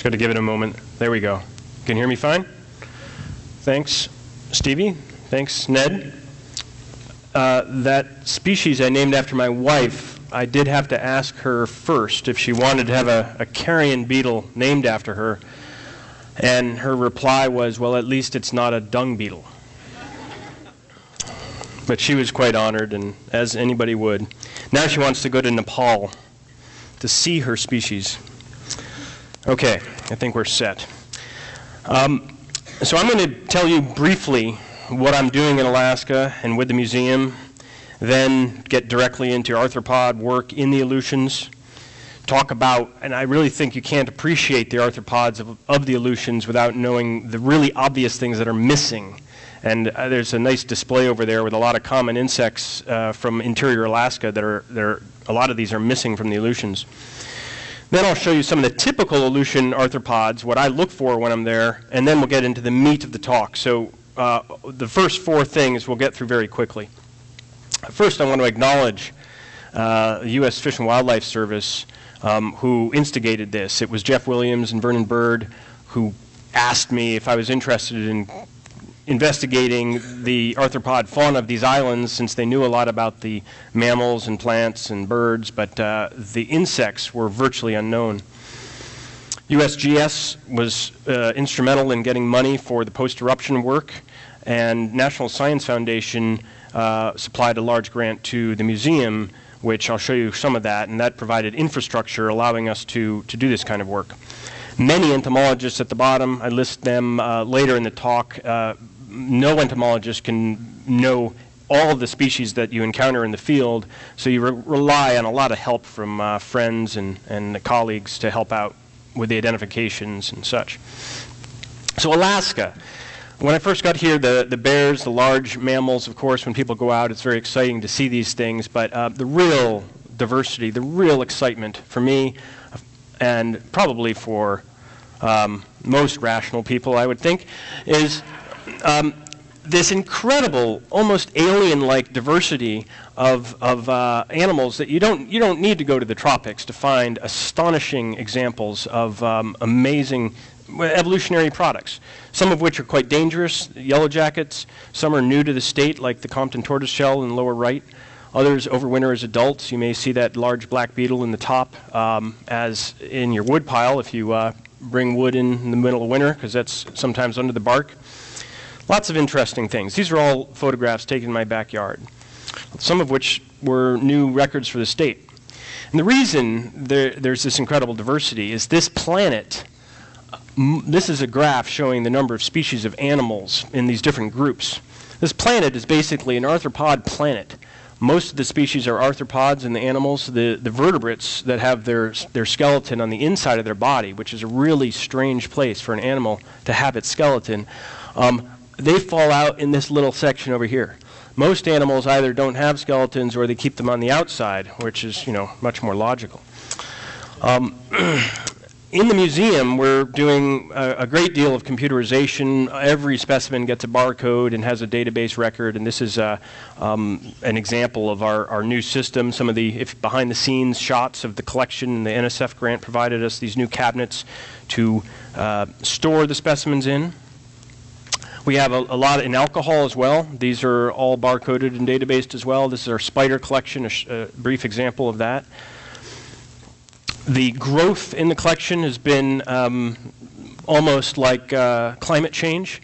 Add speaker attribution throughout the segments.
Speaker 1: Just got to give it a moment. There we go. Can you hear me fine? Thanks, Stevie. Thanks, Ned. That species I named after my wife, I did have to ask her first if she wanted to have a carrion beetle named after her. And her reply was, well, at least it's not a dung beetle. But she was quite honored, and as anybody would. Now she wants to go to Nepal to see her species. Okay, I think we're set. So I'm going to tell you briefly what I'm doing in Alaska and with the museum, then get directly into arthropod work in the Aleutians, talk about, and I really think you can't appreciate the arthropods of the Aleutians without knowing the really obvious things that are missing. And there's a nice display over there with a lot of common insects from interior Alaska that are a lot of these are missing from the Aleutians. Then I'll show you some of the typical Aleutian arthropods, what I look for when I'm there, and then we'll get into the meat of the talk. So the first four things we'll get through very quickly. First, I want to acknowledge the U.S. Fish and Wildlife Service who instigated this. It was Jeff Williams and Vernon Bird who asked me if I was interested in investigating the arthropod fauna of these islands, since they knew a lot about the mammals and plants and birds, but the insects were virtually unknown. USGS was instrumental in getting money for the post-eruption work, and National Science Foundation supplied a large grant to the museum, which I'll show you some of that, and that provided infrastructure allowing us to do this kind of work. Many entomologists at the bottom, I list them later in the talk. No entomologist can know all of the species that you encounter in the field, so you rely on a lot of help from friends and colleagues to help out with the identifications and such. So Alaska. When I first got here, the bears, the large mammals, of course, when people go out, it's very exciting to see these things, but the real diversity, the real excitement for me, and probably for most rational people, I would think, is this incredible, almost alien-like diversity of animals that you don't need to go to the tropics to find astonishing examples of amazing evolutionary products, some of which are quite dangerous, yellow jackets. Some are new to the state, like the Compton tortoiseshell in the lower right. Others overwinter as adults. You may see that large black beetle in the top as in your wood pile if you bring wood in the middle of winter, because that's sometimes under the bark. Lots of interesting things. These are all photographs taken in my backyard, some of which were new records for the state. And the reason there's this incredible diversity is this planet. This is a graph showing the number of species of animals in these different groups. This planet is basically an arthropod planet. Most of the species are arthropods, and the animals, the vertebrates that have their skeleton on the inside of their body, which is a really strange place for an animal to have its skeleton, they fall out in this little section over here. Most animals either don't have skeletons or they keep them on the outside, which is, much more logical. In the museum, we're doing a great deal of computerization. Every specimen gets a barcode and has a database record, and this is an example of our new system. Some of the behind-the-scenes shots of the collection. The NSF grant provided us these new cabinets to store the specimens in. We have a lot in alcohol as well. These are all barcoded and databased as well. This is our spider collection, a brief example of that. The growth in the collection has been almost like climate change.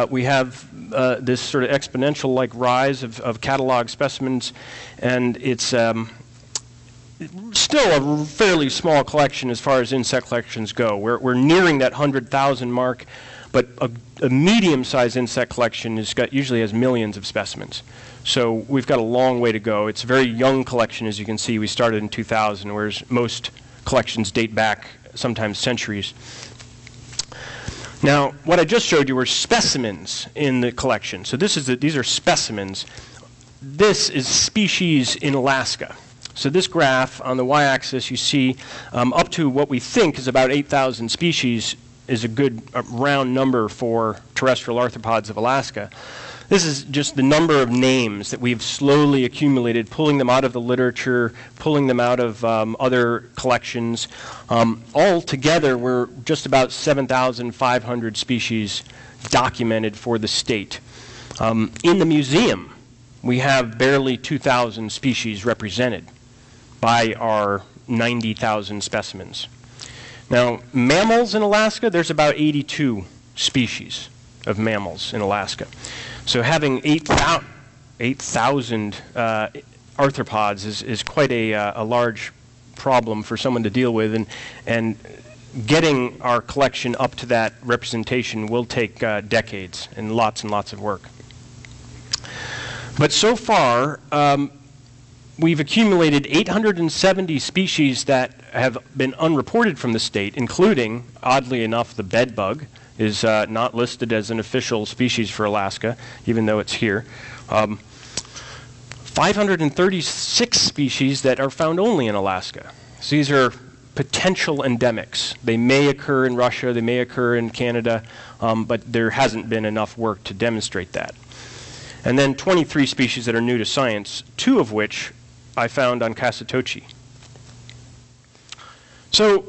Speaker 1: We have this sort of exponential-like rise of catalog specimens, and it's still a fairly small collection as far as insect collections go. We're nearing that 100,000 mark, but a medium-sized insect collection usually has millions of specimens. So we've got a long way to go. It's a very young collection, as you can see. We started in 2000, whereas most collections date back sometimes centuries. Now, what I just showed you were specimens in the collection. So these are specimens. This is species in Alaska. So this graph on the y-axis, you see up to what we think is about 8,000 species is a good round number for terrestrial arthropods of Alaska. This is just the number of names that we've slowly accumulated, pulling them out of the literature, pulling them out of other collections. All together, we're just about 7,500 species documented for the state. In the museum, we have barely 2,000 species represented by our 90,000 specimens. Now, mammals in Alaska, there's about 82 species of mammals in Alaska. So having 8,000 arthropods is quite a large problem for someone to deal with, and getting our collection up to that representation will take decades and lots of work. But so far, we've accumulated 870 species that have been unreported from the state, including, oddly enough, the bedbug is not listed as an official species for Alaska, even though it's here. 536 species that are found only in Alaska. So these are potential endemics. They may occur in Russia, they may occur in Canada, but there hasn't been enough work to demonstrate that. And then 23 species that are new to science, 2 of which I found on Kasatochi. So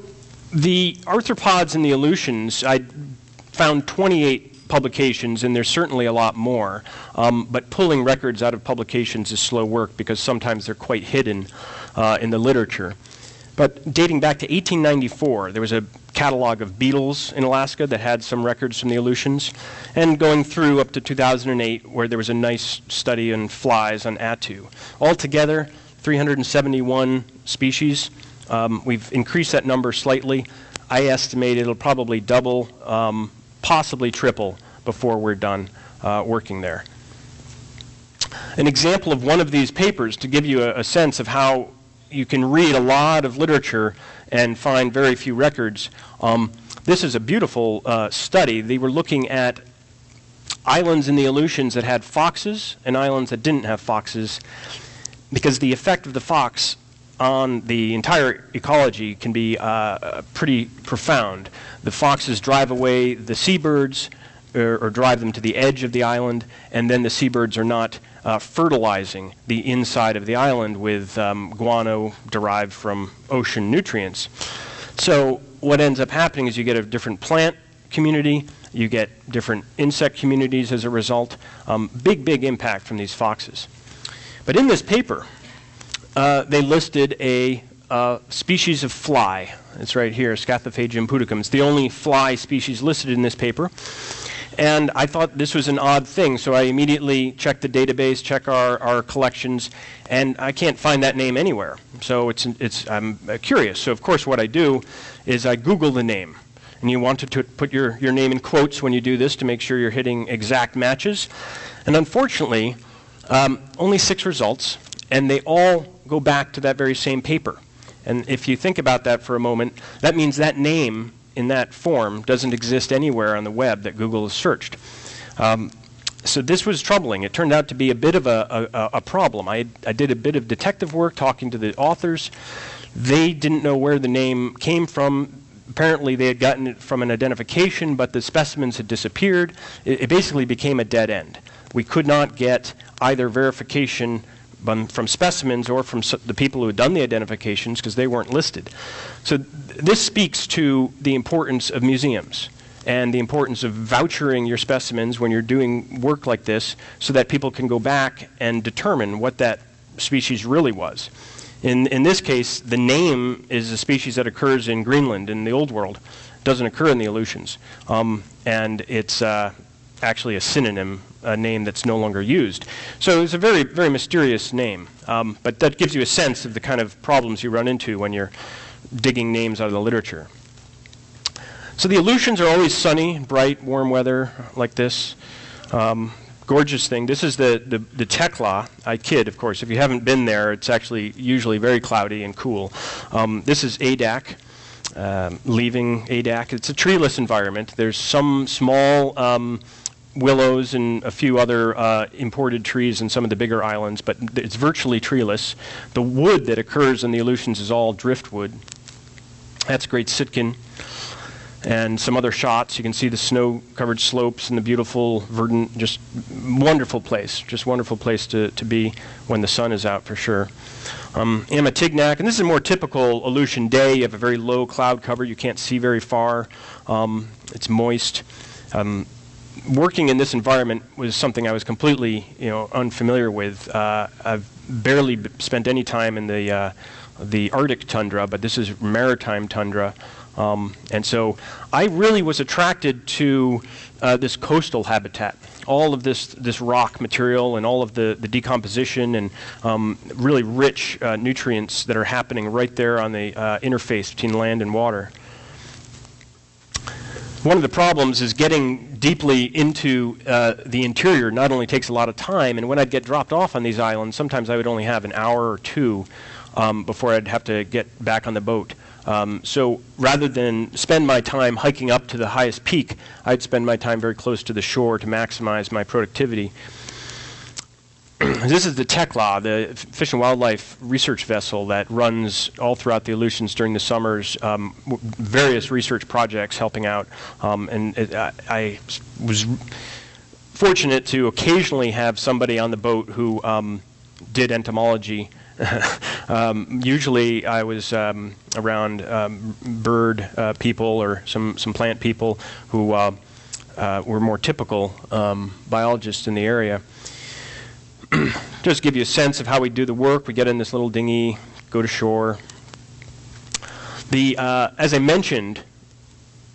Speaker 1: the arthropods and the Aleutians, I found 28 publications, and there's certainly a lot more, but pulling records out of publications is slow work because sometimes they're quite hidden in the literature. But dating back to 1894, there was a catalog of beetles in Alaska that had some records from the Aleutians, and going through up to 2008, where there was a nice study on flies on Attu. Altogether, 371 species. We've increased that number slightly. I estimate it'll probably double, possibly triple before we're done working there. An example of one of these papers to give you a sense of how you can read a lot of literature and find very few records. This is a beautiful study. They were looking at islands in the Aleutians that had foxes and islands that didn't have foxes, because the effect of the fox on the entire ecology can be pretty profound. The foxes drive away the seabirds or drive them to the edge of the island, and then the seabirds are not fertilizing the inside of the island with guano derived from ocean nutrients. So what ends up happening is you get a different plant community, you get different insect communities as a result. Big impact from these foxes. But in this paper, they listed a species of fly. It's right here, Scathophagium pudicum. It's the only fly species listed in this paper. And I thought this was an odd thing, so I immediately checked the database, check our collections, and I can't find that name anywhere. So I'm curious. So of course what I do is I Google the name. And you want to put your name in quotes when you do this to make sure you're hitting exact matches. And unfortunately, only 6 results, and they all go back to that very same paper. And if you think about that for a moment, that means that name in that form doesn't exist anywhere on the web that Google has searched. So this was troubling. It turned out to be a bit of a problem. I did a bit of detective work talking to the authors. They didn't know where the name came from. Apparently they had gotten it from an identification, but the specimens had disappeared. It basically became a dead end. We could not get either verification from specimens or from the people who had done the identifications because they weren't listed. So this speaks to the importance of museums and the importance of vouchering your specimens when you're doing work like this so that people can go back and determine what that species really was. In this case, the name is a species that occurs in Greenland in the Old World. It doesn't occur in the Aleutians. And it's actually a synonym, a name that's no longer used. So it's a very mysterious name. But that gives you a sense of the kind of problems you run into when you're digging names out of the literature. So the Aleutians are always sunny, bright, warm weather like this. Gorgeous thing. This is the Tekla. I kid, of course. If you haven't been there, it's actually usually very cloudy and cool. This is Adak. Leaving Adak. It's a treeless environment. There's some small willows and a few other imported trees in some of the bigger islands, but it's virtually treeless. The wood that occurs in the Aleutians is all driftwood. That's Great Sitkin. and some other shots. You can see the snow-covered slopes and the beautiful, verdant, just wonderful place to be when the sun is out for sure. Amatignac, and this is a more typical Aleutian day. You have a very low cloud cover. You can't see very far. It's moist. Working in this environment was something I was completely, unfamiliar with. I've barely spent any time in the Arctic tundra, but this is maritime tundra. And so I really was attracted to this coastal habitat. All of this rock material and all of the decomposition and really rich nutrients that are happening right there on the interface between land and water. One of the problems is getting deeply into the interior not only takes a lot of time, and when I'd get dropped off on these islands, sometimes I would only have an hour or two before I'd have to get back on the boat. So rather than spend my time hiking up to the highest peak, I'd spend my time very close to the shore to maximize my productivity. This is the Tekla, the Fish and Wildlife research vessel that runs all throughout the Aleutians during the summers, various research projects helping out. I was fortunate to occasionally have somebody on the boat who did entomology. Usually I was around bird people or some plant people who were more typical biologists in the area. Just give you a sense of how we do the work. We get in this little dinghy, go to shore. As I mentioned,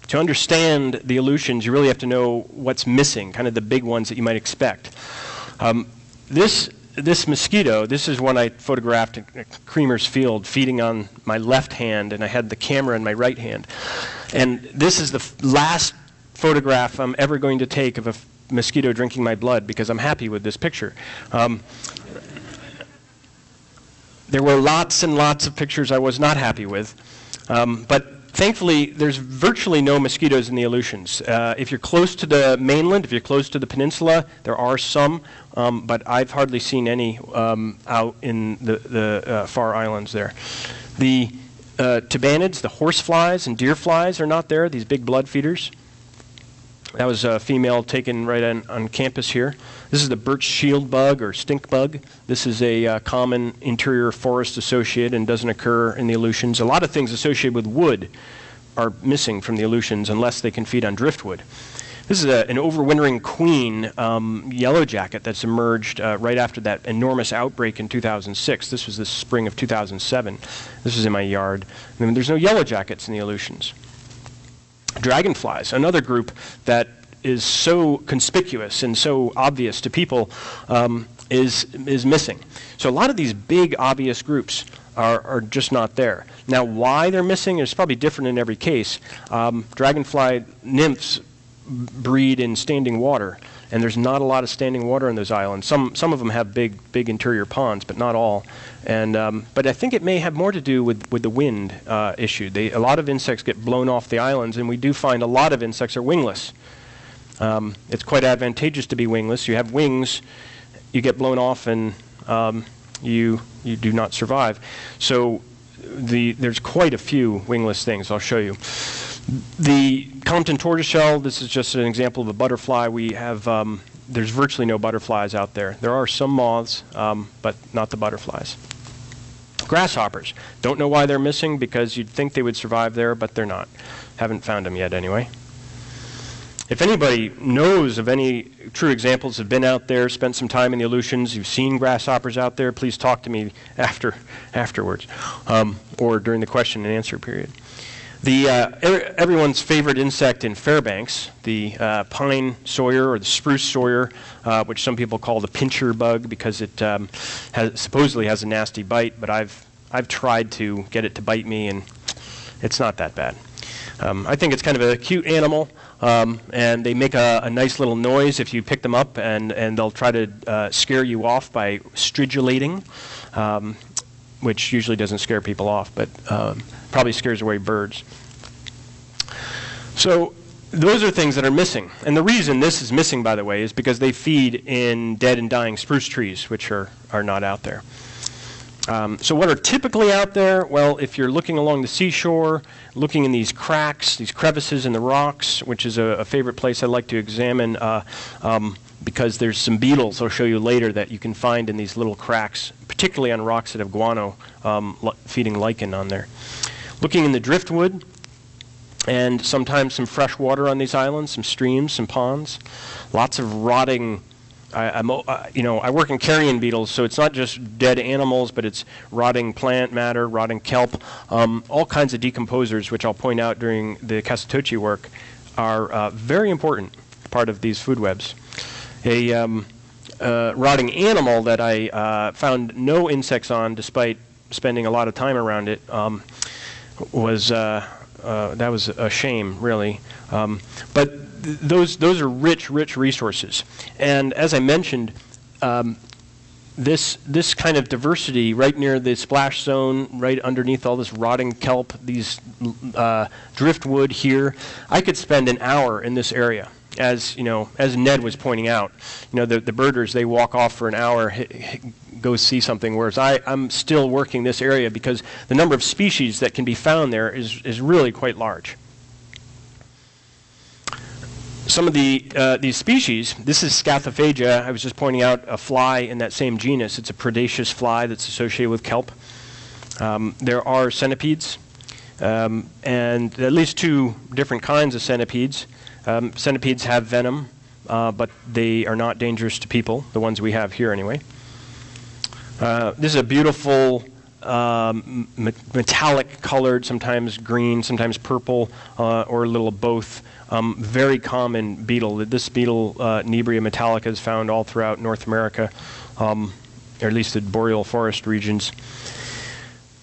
Speaker 1: to understand the Aleutians, you really have to know what's missing, kind of the big ones that you might expect. This mosquito, this is one I photographed at Creamer's Field, feeding on my left hand, and I had the camera in my right hand. And this is the last photograph I'm ever going to take of a mosquito drinking my blood, because I'm happy with this picture. There were lots and lots of pictures I was not happy with, but thankfully there's virtually no mosquitoes in the Aleutians. If you're close to the mainland, if you're close to the peninsula, there are some, but I've hardly seen any out in the far islands there. The tubanids, the horseflies and deerflies are not there, these big blood feeders. That was a female taken right on campus here. This is the birch shield bug or stink bug. This is a common interior forest associate and doesn't occur in the Aleutians. A lot of things associated with wood are missing from the Aleutians unless they can feed on driftwood. This is an overwintering queen yellow jacket that's emerged right after that enormous outbreak in 2006. This was the spring of 2007. This was in my yard. And there's no yellow jackets in the Aleutians. Dragonflies, another group that is so conspicuous and so obvious to people, is missing. So a lot of these big obvious groups are just not there. Now why they're missing is probably different in every case. Dragonfly nymphs breed in standing water, and there's not a lot of standing water in those islands. Some of them have big interior ponds, but not all. And but I think it may have more to do with the wind issue. A lot of insects get blown off the islands, and we do find a lot of insects are wingless. It's quite advantageous to be wingless. You have wings, you get blown off, and you do not survive. So there's quite a few wingless things. I'll show you. The Compton tortoiseshell, this is just an example of a butterfly. We have, there's virtually no butterflies out there. There are some moths, but not the butterflies. Grasshoppers, don't know why they're missing, because you'd think they would survive there, but they're not. Haven't found them yet anyway. If anybody knows of any true examples, have been out there, spent some time in the Aleutians, you've seen grasshoppers out there, please talk to me afterwards, or during the question and answer period. Everyone's favorite insect in Fairbanks, the pine sawyer or the spruce sawyer, which some people call the pincher bug because it supposedly has a nasty bite, but I've tried to get it to bite me, and it's not that bad. I think it's kind of a cute animal, and they make a nice little noise if you pick them up, and they'll try to scare you off by stridulating, which usually doesn't scare people off, but probably scares away birds. So those are things that are missing. And the reason this is missing, by the way, is because they feed in dead and dying spruce trees, which are not out there. So what are typically out there? Well, if you're looking along the seashore, looking in these cracks, these crevices in the rocks, which is a favorite place I like to examine because there's some beetles I'll show you later that you can find in these little cracks, particularly on rocks that have guano feeding lichen on there. Looking in the driftwood, and sometimes some fresh water on these islands, some streams, some ponds, lots of rotting. I work in carrion beetles, so it's not just dead animals, but it's rotting plant matter, rotting kelp, all kinds of decomposers, which I'll point out during the Kasatochi work, are very important part of these food webs. A rotting animal that I found no insects on, despite spending a lot of time around it, was that was a shame, really. But those are rich resources. And as I mentioned, this kind of diversity right near the splash zone, right underneath all this rotting kelp, these driftwood here, I could spend an hour in this area. As Ned was pointing out, the birders, they walk off for an hour, go see something, whereas I'm still working this area because the number of species that can be found there is really quite large. Some of these species, this is Scathophaga. I was just pointing out a fly in that same genus. It's a predaceous fly that's associated with kelp. There are centipedes, and at least 2 different kinds of centipedes. Centipedes have venom, but they are not dangerous to people, the ones we have here anyway. This is a beautiful metallic colored, sometimes green, sometimes purple, or a little of both. Very common beetle. This beetle, Nebria metallica, is found all throughout North America, or at least the boreal forest regions.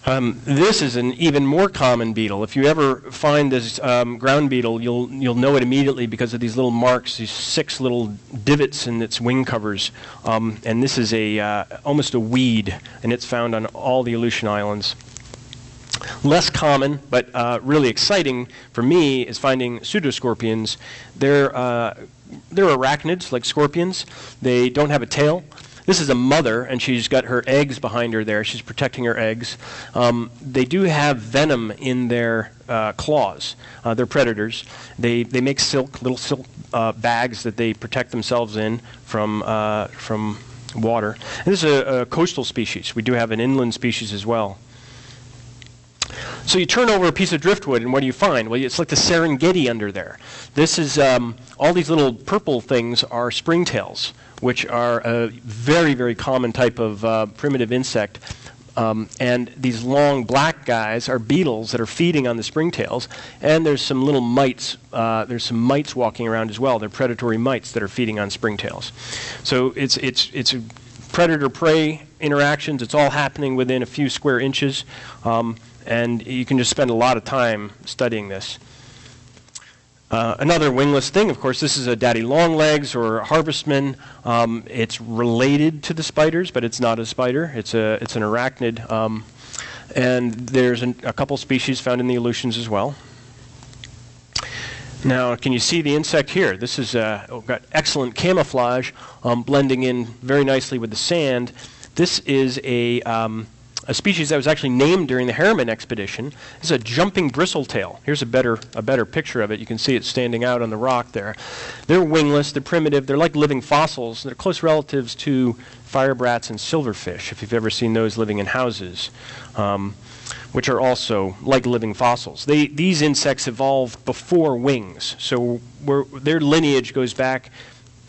Speaker 1: This is an even more common beetle. If you ever find this ground beetle, you'll know it immediately because of these little marks, these 6 little divots in its wing covers. And this is almost a weed, and it's found on all the Aleutian Islands. Less common, but really exciting for me, is finding Pseudo Scorpions. They're arachnids, like scorpions. They don't have a tail. This is a mother, and she's got her eggs behind her there. She's protecting her eggs. They do have venom in their claws. They're predators. They make little silk bags that they protect themselves in from water. And this is a coastal species. We do have an inland species as well. So you turn over a piece of driftwood, and what do you find? Well, it's like the Serengeti under there. This is, all these little purple things are springtails, which are a very common type of primitive insect. And these long black guys are beetles that are feeding on the springtails. And there's some little mites. There's some mites walking around as well. They're predatory mites that are feeding on springtails. So it's a predator-prey interactions. It's all happening within a few square inches. And you can just spend a lot of time studying this. Another wingless thing, of course, this is a daddy longlegs or a harvestman. It's related to the spiders, but it's not a spider. It's an arachnid. And there's a couple species found in the Aleutians as well. Now, can you see the insect here? This has got excellent camouflage, blending in very nicely with the sand. This is a species that was actually named during the Harriman expedition. It's a jumping bristletail. Here's a better picture of it. You can see it standing out on the rock there. They're wingless. They're primitive. They're like living fossils. They're close relatives to firebrats and silverfish, if you've ever seen those living in houses, which are also like living fossils. These insects evolved before wings, so their lineage goes back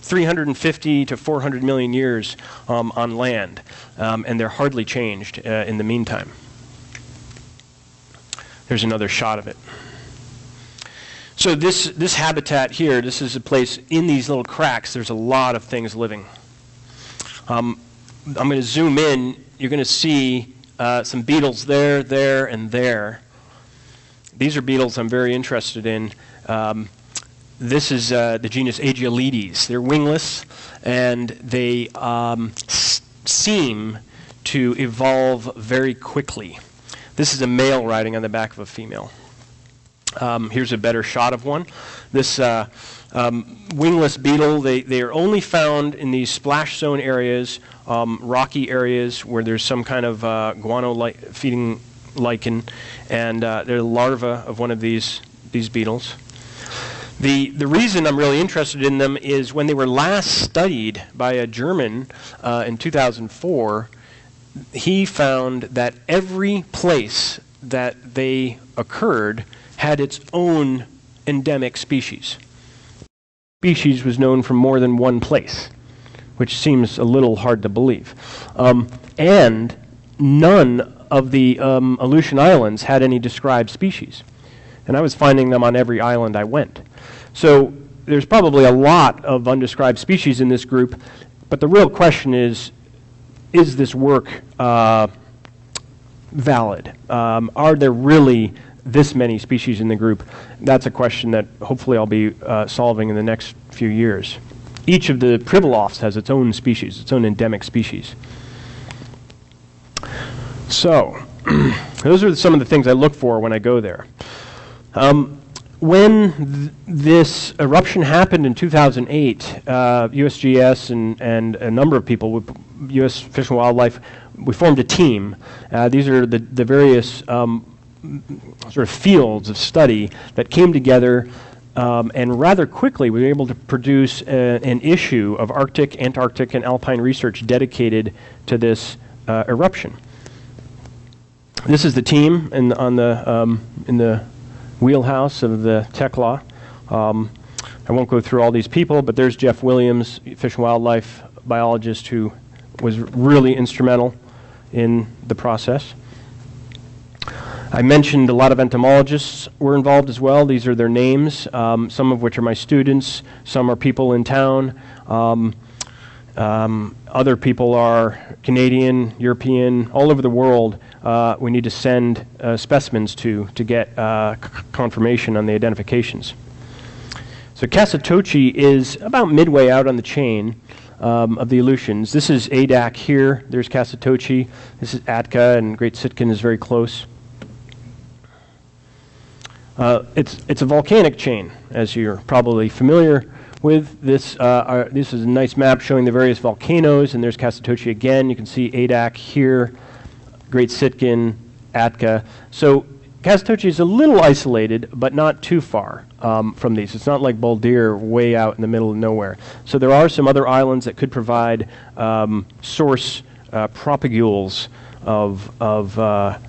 Speaker 1: 350 to 400 million years on land, and they're hardly changed in the meantime. There's another shot of it. So this habitat here, this is a place in these little cracks. There's a lot of things living. I'm going to zoom in. You're going to see some beetles there, and there. These are beetles I'm very interested in. This is the genus Aegialides. They're wingless, and they seem to evolve very quickly. This is a male riding on the back of a female. Here's a better shot of one. This wingless beetle, they are only found in these splash zone areas, rocky areas where there's some kind of guano-feeding lichen, and they're the larvae of one of these beetles. The reason I'm really interested in them is when they were last studied by a German in 2004, he found that every place that they occurred had its own endemic species. Species was known from more than one place, which seems a little hard to believe. And none of the Aleutian Islands had any described species. And I was finding them on every island I went. So there's probably a lot of undescribed species in this group, but the real question is this work valid? Are there really this many species in the group? That's a question that hopefully I'll be solving in the next few years. Each of the Pribilofts has its own species, its own endemic species. So, those are some of the things I look for when I go there. When this eruption happened in 2008, USGS and a number of people, U.S. Fish and Wildlife, we formed a team. These are the various sort of fields of study that came together, and rather quickly we were able to produce an issue of Arctic, Antarctic, and Alpine research dedicated to this eruption. This is the team in the wheelhouse of the tech law. I won't go through all these people, but there's Jeff Williams, fish and wildlife biologist, who was really instrumental in the process. I mentioned a lot of entomologists were involved as well. These are their names, some of which are my students, some are people in town. Other people are Canadian, European, all over the world. We need to send specimens to get confirmation on the identifications. So Kasatochi is about midway out on the chain of the Aleutians. This is Adak here. There's Kasatochi. This is Atka, and Great Sitkin is very close. It's a volcanic chain, as you're probably familiar with. This is a nice map showing the various volcanoes, and there's Kasatochi again. You can see Adak here, Great Sitkin, Atka. So Kasatochi is a little isolated, but not too far from these. It's not like Baldir way out in the middle of nowhere. So there are some other islands that could provide source propagules of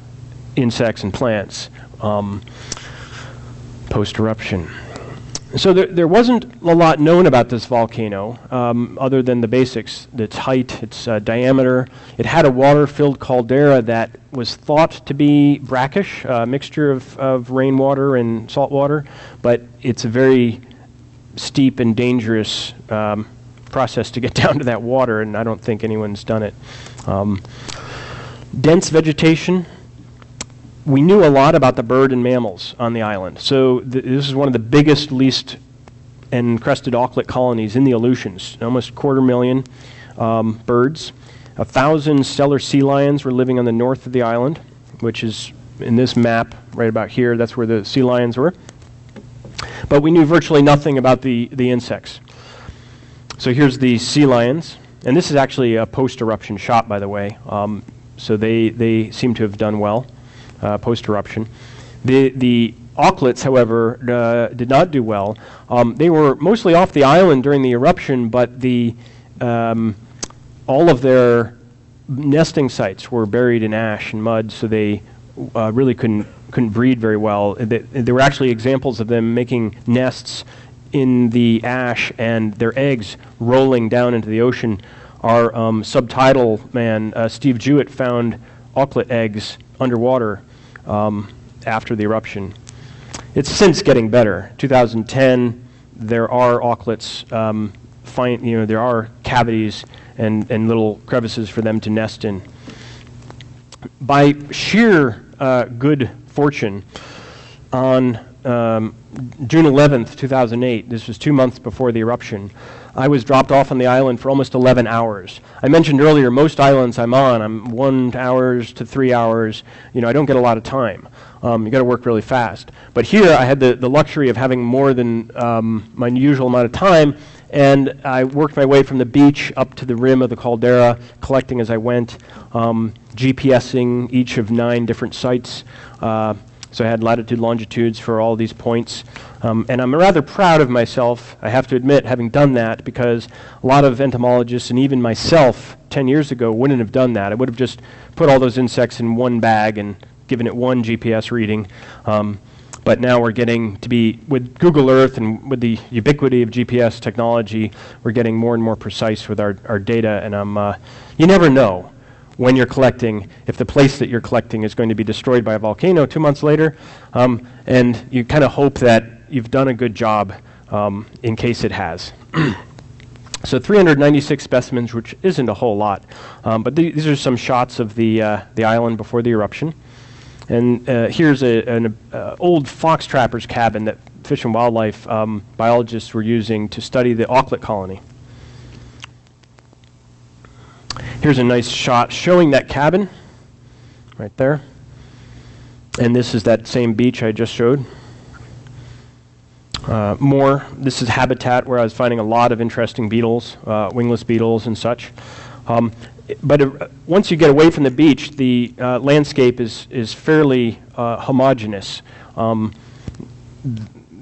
Speaker 1: insects and plants post-eruption. So there wasn't a lot known about this volcano other than the basics: its height, its diameter. It had a water-filled caldera that was thought to be brackish, a mixture of rainwater and salt water, but it's a very steep and dangerous process to get down to that water, and I don't think anyone's done it. Dense vegetation. We knew a lot about the bird and mammals on the island. So this is one of the biggest least encrusted auklet colonies in the Aleutians, almost 250,000 birds. 1,000 stellar sea lions were living on the north of the island, which is in this map right about here. That's where the sea lions were. But we knew virtually nothing about the insects. So here's the sea lions. And this is actually a post-eruption shot, by the way. So they seem to have done well. Post-eruption. The auklets, however, did not do well. They were mostly off the island during the eruption, but all of their nesting sites were buried in ash and mud, so they really couldn't breed very well. There were actually examples of them making nests in the ash and their eggs rolling down into the ocean. Our subtitle man, Steve Jewett, found auklet eggs underwater after the eruption. It's since getting better. 2010, there are auklets, there are cavities and little crevices for them to nest in. By sheer good fortune, on June 11th, 2008, this was 2 months before the eruption, I was dropped off on the island for almost 11 hours. I mentioned earlier, most islands I'm on, I'm 1 hours to 3 hours. You know, I don't get a lot of time. You got to work really fast. But here, I had the luxury of having more than my usual amount of time, and I worked my way from the beach up to the rim of the caldera, collecting as I went, GPSing each of 9 different sites. So I had latitude, longitudes for all these points. And I'm rather proud of myself, I have to admit, having done that, because a lot of entomologists and even myself 10 years ago wouldn't have done that. I would have just put all those insects in one bag and given it one GPS reading. But now we're getting to be, with Google Earth and with the ubiquity of GPS technology, we're getting more and more precise with our data. And you never know when you're collecting, if the place that you're collecting is going to be destroyed by a volcano 2 months later, and you kind of hope that you've done a good job in case it has. So 396 specimens, which isn't a whole lot, but these are some shots of the island before the eruption. And here's an old fox trapper's cabin that Fish and Wildlife biologists were using to study the auklet colony. Here's a nice shot showing that cabin right there. And this is that same beach I just showed. This is habitat where I was finding a lot of interesting beetles, wingless beetles and such. But once you get away from the beach, the landscape is fairly homogeneous.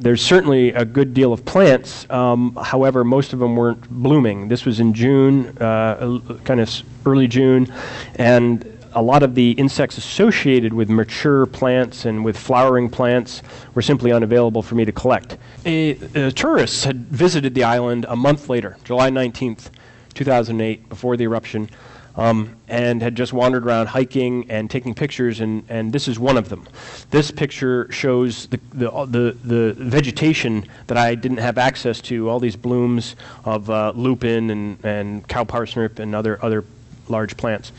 Speaker 1: There's certainly a good deal of plants, however, most of them weren't blooming. This was in June, kind of early June, and a lot of the insects associated with mature plants and with flowering plants were simply unavailable for me to collect. Tourists had visited the island a month later, July 19th, 2008, before the eruption, and had just wandered around hiking and taking pictures, and this is one of them. This picture shows the vegetation that I didn't have access to, all these blooms of lupin and cow parsnip and other large plants.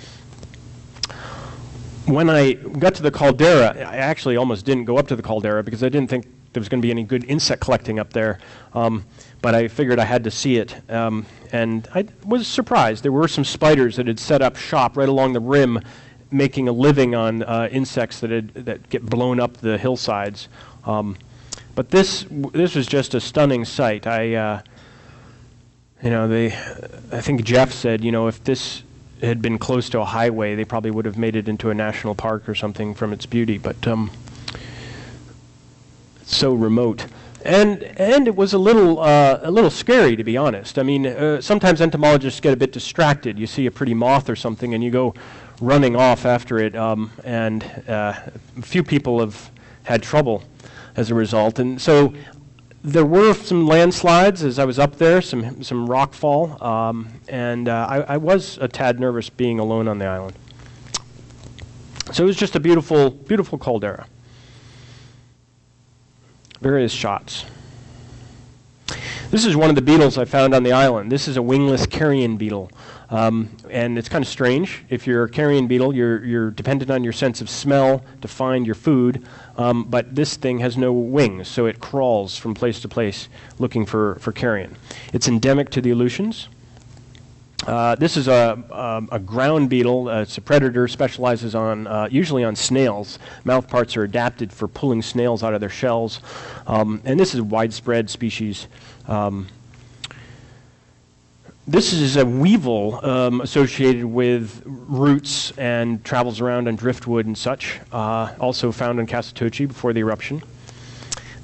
Speaker 1: When I got to the caldera, I actually almost didn't go up to the caldera because I didn't think there was going to be any good insect collecting up there. But I figured I had to see it, and I was surprised. There were some spiders that had set up shop right along the rim, making a living on insects that get blown up the hillsides. But this was just a stunning sight. I think Jeff said, if this had been close to a highway, they probably would have made it into a national park or something from its beauty. But it's so remote. And it was a little scary, to be honest. I mean, sometimes entomologists get a bit distracted. You see a pretty moth or something, and you go running off after it. And a few people have had trouble as a result. And so there were some landslides as I was up there, some rock fall, and I was a tad nervous being alone on the island. So it was just a beautiful, beautiful caldera. Various shots. This is one of the beetles I found on the island. This is a wingless carrion beetle. And it's kind of strange. If you're a carrion beetle, you're dependent on your sense of smell to find your food. But this thing has no wings, so it crawls from place to place looking for carrion. It's endemic to the Aleutians. This is a ground beetle. It's a predator, specializes on usually on snails. Mouth parts are adapted for pulling snails out of their shells. And this is a widespread species. This is a weevil associated with roots and travels around on driftwood and such, also found on Kasatochi before the eruption.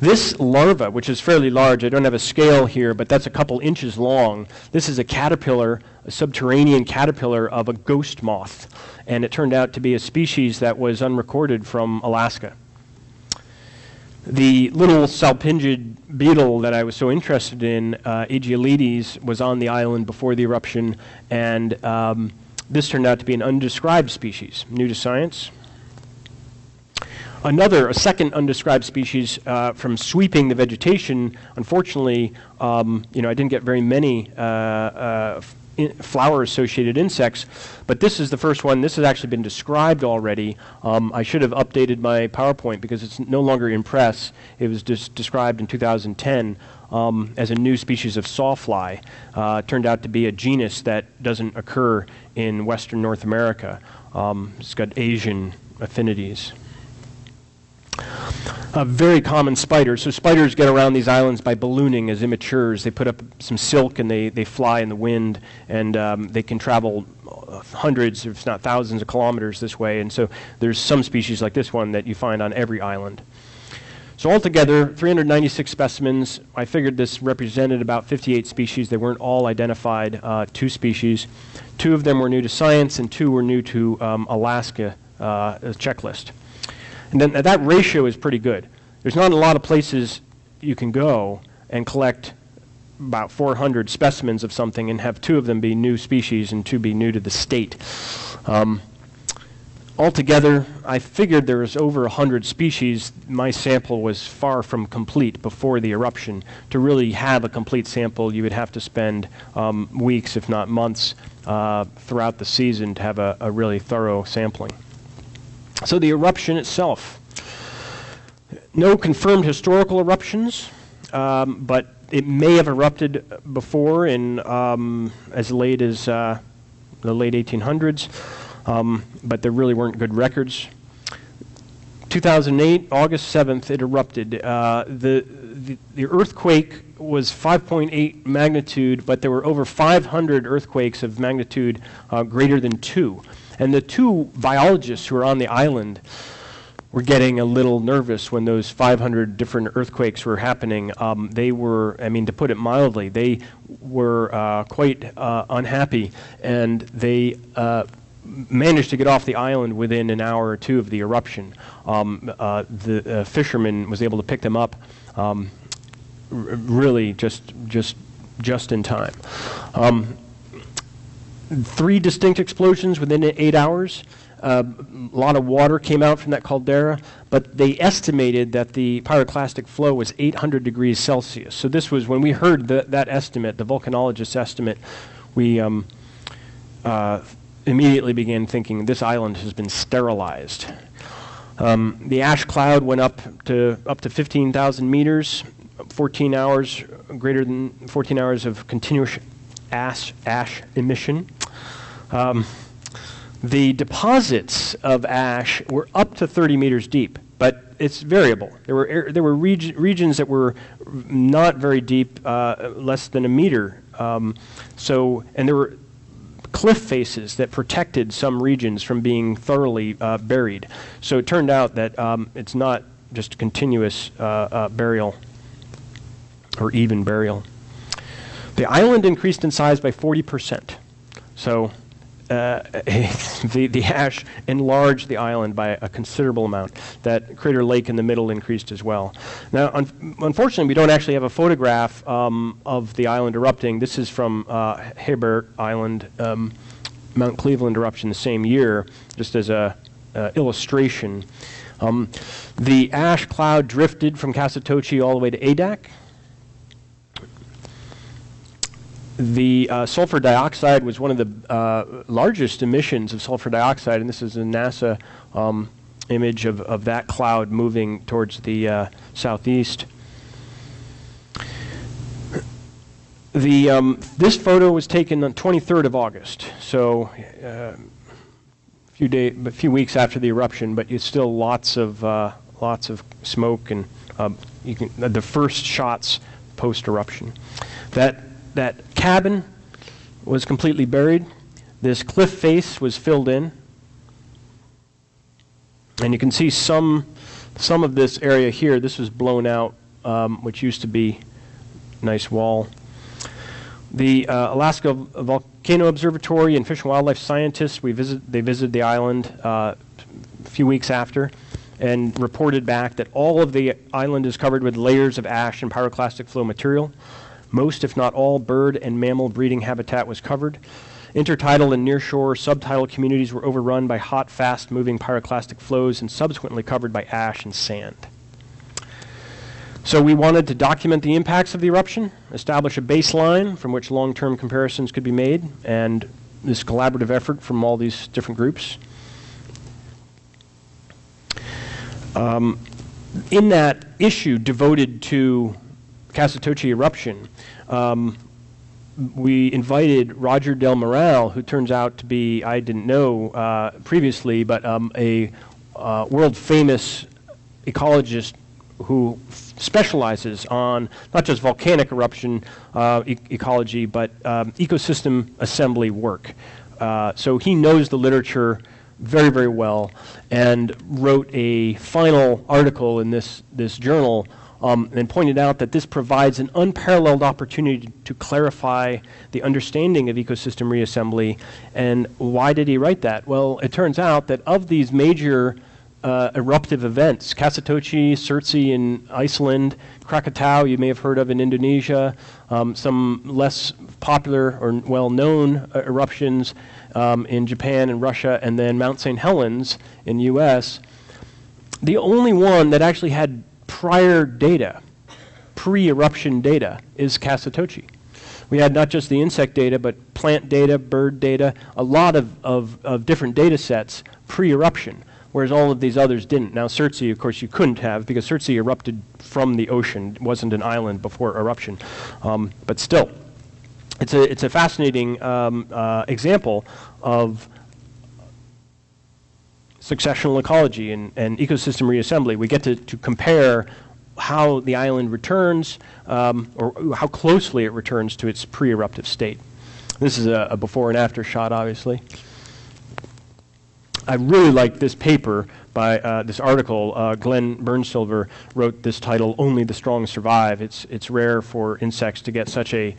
Speaker 1: This larva, which is fairly large, I don't have a scale here, but that's a couple inches long. This is a caterpillar, a subterranean caterpillar of a ghost moth, and it turned out to be a species that was unrecorded from Alaska. The little salpingid beetle that I was so interested in, Aegialides, was on the island before the eruption, and this turned out to be an undescribed species, new to science. A second undescribed species from sweeping the vegetation. Unfortunately, I didn't get very many flower-associated insects, but this is the first one. This has actually been described already. I should have updated my PowerPoint because it's no longer in press. It was described in 2010 as a new species of sawfly. Turned out to be a genus that doesn't occur in Western North America. It's got Asian affinities. A very common spider. So spiders get around these islands by ballooning as immatures. They put up some silk and they fly in the wind, and they can travel hundreds, if not thousands of kilometers this way. And so there's some species like this one that you find on every island. So altogether, 396 specimens. I figured this represented about 58 species. They weren't all identified, 2 species. 2 of them were new to science, and 2 were new to Alaska checklist. And then that ratio is pretty good. There's not a lot of places you can go and collect about 400 specimens of something and have 2 of them be new species and 2 be new to the state. Altogether, I figured there was over 100 species. My sample was far from complete before the eruption. To really have a complete sample, you would have to spend weeks, if not months, throughout the season to have a really thorough sampling. So the eruption itself, no confirmed historical eruptions, but it may have erupted before in as late as the late 1800s, but there really weren't good records. 2008, August 7th, it erupted. The earthquake was 5.8 magnitude, but there were over 500 earthquakes of magnitude greater than 2. And the 2 biologists who were on the island were getting a little nervous when those 500 different earthquakes were happening. They were, I mean, to put it mildly, they were quite unhappy, and they managed to get off the island within an hour or 2 of the eruption. The fisherman was able to pick them up really just in time. 3 distinct explosions within 8 hours. A lot of water came out from that caldera, but they estimated that the pyroclastic flow was 800 degrees Celsius. So this was, when we heard that estimate, the volcanologist's estimate, we immediately began thinking this island has been sterilized. The ash cloud went up to 15,000 meters, 14 hours, greater than 14 hours of continuous ash emission. The deposits of ash were up to 30 meters deep, but it's variable. There were regions that were not very deep, less than a meter. And there were cliff faces that protected some regions from being thoroughly buried. So it turned out that it's not just continuous burial or even burial. The island increased in size by 40%. So the ash enlarged the island by a considerable amount. That crater lake in the middle increased as well. Now, unfortunately, we don't actually have a photograph of the island erupting. This is from Hebert Island, Mount Cleveland eruption the same year, just as a illustration. The ash cloud drifted from Kasatochi all the way to Adak. The sulfur dioxide was one of the largest emissions of sulfur dioxide, and this is a NASA image of that cloud moving towards the southeast. This photo was taken on 23rd of August, so a few weeks after the eruption, but it's still lots of smoke, and the first shots post-eruption. That cabin was completely buried. This cliff face was filled in. And you can see some of this area here. This was blown out, which used to be a nice wall. The Alaska Volcano Observatory and Fish and Wildlife scientists, they visited the island a few weeks after and reported back that all of the island is covered with layers of ash and pyroclastic flow material. Most, if not all, bird and mammal breeding habitat was covered. Intertidal and nearshore subtidal communities were overrun by hot, fast-moving pyroclastic flows and subsequently covered by ash and sand. So we wanted to document the impacts of the eruption, establish a baseline from which long-term comparisons could be made, and this collaborative effort from all these different groups. In that issue devoted to Kasatochi eruption, we invited Roger Del Moral, who turns out to be, I didn't know previously, but a world-famous ecologist who specializes on not just volcanic eruption ecology, but ecosystem assembly work. So he knows the literature very, very well, and wrote a final article in this journal and pointed out that this provides an unparalleled opportunity to clarify the understanding of ecosystem reassembly. And why did he write that? Well, it turns out that of these major eruptive events, Kasatochi, Surtsey in Iceland, Krakatau you may have heard of in Indonesia, some less popular or well-known eruptions in Japan and Russia, and then Mount St. Helens in the US, the only one that actually had prior data, pre-eruption data, is Kasatochi. We had not just the insect data, but plant data, bird data, a lot of different data sets pre-eruption, whereas all of these others didn't. Now, Surtsey, of course, you couldn't have, because Surtsey erupted from the ocean. It wasn't an island before eruption. But still, it's a fascinating example of successional ecology and ecosystem reassembly. We get to compare how the island returns, or how closely it returns to its pre-eruptive state. This is a before and after shot, obviously. I really like this paper by this article. Glenn Bernsilver wrote this title, "Only the Strong Survive." It's rare for insects to get such a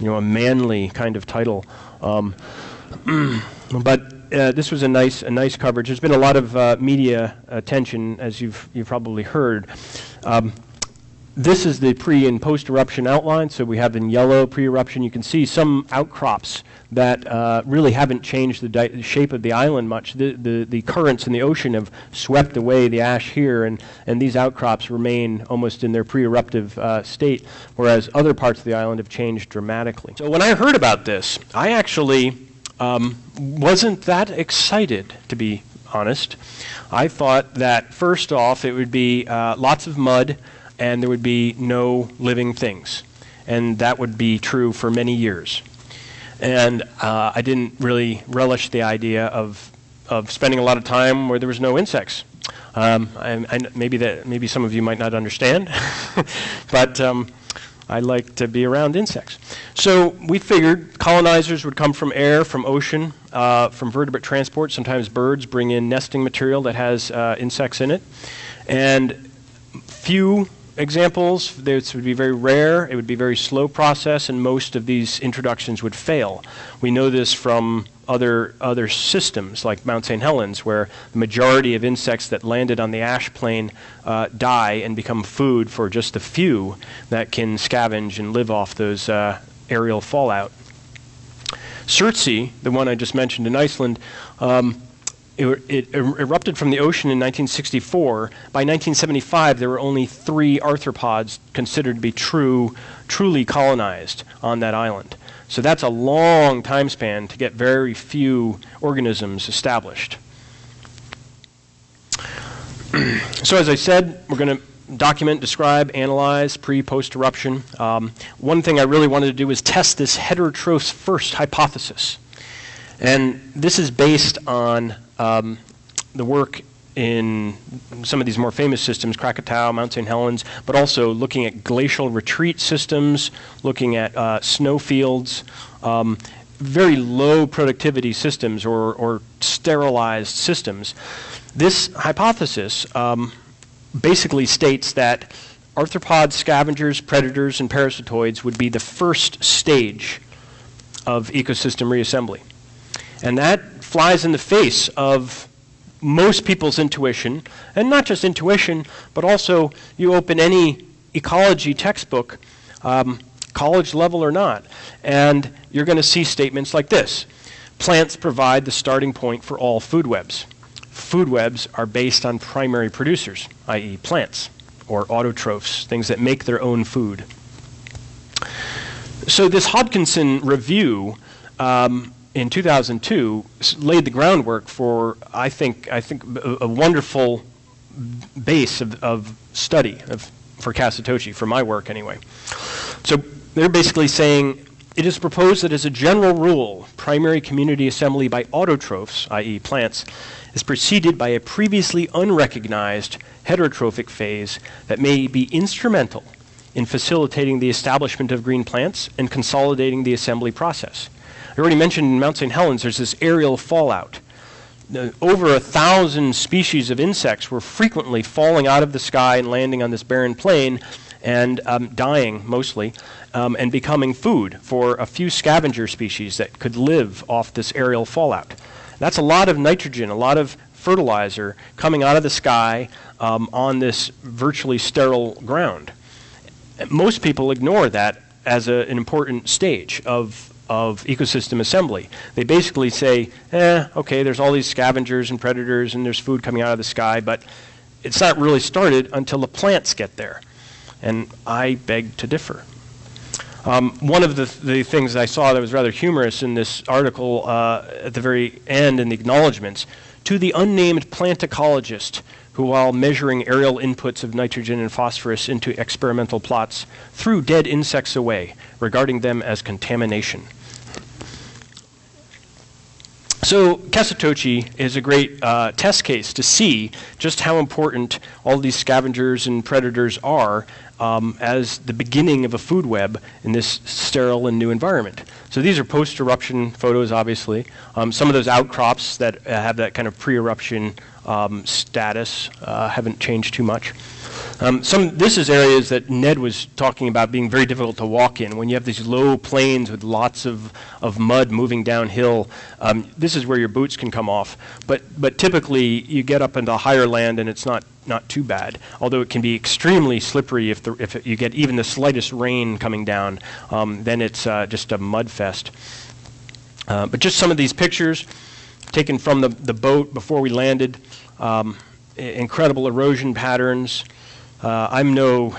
Speaker 1: manly kind of title. But this was a nice coverage. There's been a lot of media attention, as you've probably heard. This is the pre and post-eruption outline. So we have in yellow pre-eruption. You can see some outcrops that really haven't changed the shape of the island much. The currents in the ocean have swept away the ash here, and these outcrops remain almost in their pre-eruptive state, whereas other parts of the island have changed dramatically. So when I heard about this, I actually wasn't that excited, to be honest. I thought that first off it would be lots of mud and there would be no living things, and that would be true for many years. And I didn't really relish the idea of spending a lot of time where there was no insects. Maybe some of you might not understand, but I like to be around insects. So we figured colonizers would come from air, from ocean, from vertebrate transport. Sometimes birds bring in nesting material that has insects in it. And few examples, this would be very rare, it would be a very slow process, and most of these introductions would fail. We know this from other systems like Mount St. Helens, where the majority of insects that landed on the ash plain die and become food for just the few that can scavenge and live off those aerial fallout. Surtsey, the one I just mentioned in Iceland, it erupted from the ocean in 1964. By 1975, there were only 3 arthropods considered to be truly colonized on that island. So that's a long time span to get very few organisms established. So as I said, we're going to document, describe, analyze pre-post eruption. One thing I really wanted to do was test this heterotrophs first hypothesis. And this is based on the work in some of these more famous systems, Krakatau, Mount St. Helens, but also looking at glacial retreat systems, looking at snowfields, very low productivity systems or sterilized systems. This hypothesis basically states that arthropod scavengers, predators, and parasitoids would be the first stage of ecosystem reassembly. And that flies in the face of most people's intuition, and not just intuition, but also you open any ecology textbook, college level or not, and you're going to see statements like this. Plants provide the starting point for all food webs. Food webs are based on primary producers, i.e. plants. or autotrophs, things that make their own food. So this Hodgkinson review in 2002 laid the groundwork for, I think a wonderful base of study for Kasatochi, for my work anyway. So they're basically saying, it is proposed that as a general rule, primary community assembly by autotrophs, i.e. plants, is preceded by a previously unrecognized heterotrophic phase that may be instrumental in facilitating the establishment of green plants and consolidating the assembly process. I already mentioned in Mount St. Helens there's this aerial fallout. Over 1,000 species of insects were frequently falling out of the sky and landing on this barren plain and dying mostly and becoming food for a few scavenger species that could live off this aerial fallout. That's a lot of nitrogen, a lot of fertilizer coming out of the sky on this virtually sterile ground. Most people ignore that as an important stage of ecosystem assembly. They basically say, okay, there's all these scavengers and predators and there's food coming out of the sky, but it's not really started until the plants get there. And I beg to differ. One of the things I saw that was rather humorous in this article at the very end in the acknowledgments, to the unnamed plant ecologist who, while measuring aerial inputs of nitrogen and phosphorus into experimental plots, threw dead insects away, regarding them as contamination. So Kasatochi is a great test case to see just how important all these scavengers and predators are as the beginning of a food web in this sterile and new environment. So these are post-eruption photos, obviously. Some of those outcrops that have that kind of pre-eruption status haven't changed too much. This is areas that Ned was talking about being very difficult to walk in. When you have these low plains with lots of mud moving downhill, this is where your boots can come off. But typically, you get up into higher land and it's not too bad. Although it can be extremely slippery if you get even the slightest rain coming down, then it's just a mud fest. But just some of these pictures taken from the boat before we landed. Incredible erosion patterns. I'm no,